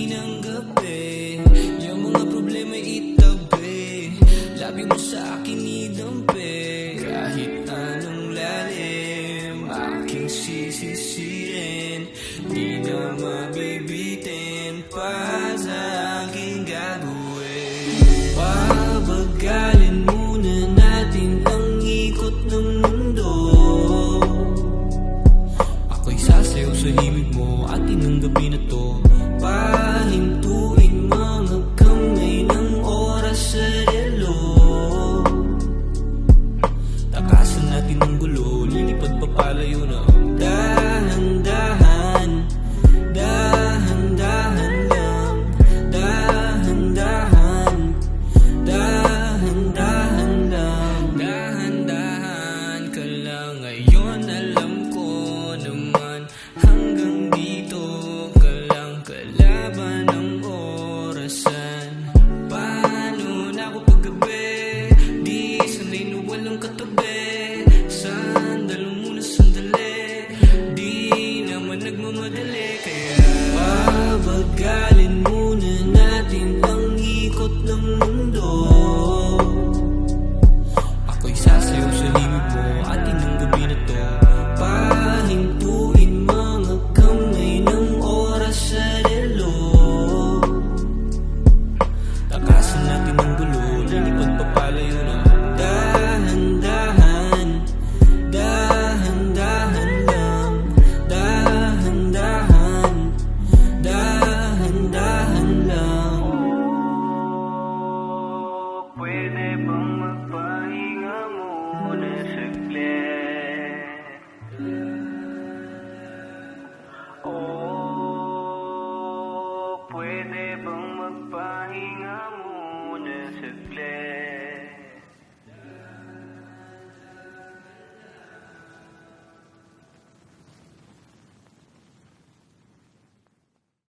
ng gabi. Yung mga problema itabi, labi mo sa akin idampi. Kahit anong lalim, aking sisisirin, di na mabibitin pa sa aking gagawin. Pabagalin muna natin ang ikot ng mundo. Ako'y sasayaw sa himig mo, atin ang gabi na to. Pahintuin mga kamay ng oras sa relo. Takasan natin ang gulo, lilipad pa palayo na. Dahan-dahan, dahan-dahan lang. Dahan-dahan, dahan-dahan lang. Dahan-dahan ka lang. Ngayon alam ko naman, hanggang dito ka lang. Kalaban ng orasan. Paano na ako paggabi? Di sanay na walang katabi. Sandalo muna sandali, di naman nagmamadali. Kaya pabagalin muna natin ang ikot ng mundo. Ako'y sasayaw sa limig mo, atin ang gabi na to. Pahintuin mga kamay ng oras sa relo. Takasan natin ang gulo, lilipad pa palayo na. Dahan-dahan, dahan-dahan lang. Dahan-dahan, dahan-dahan lang. Pwede bang magpahinga muna saglit? Oh, pwede bang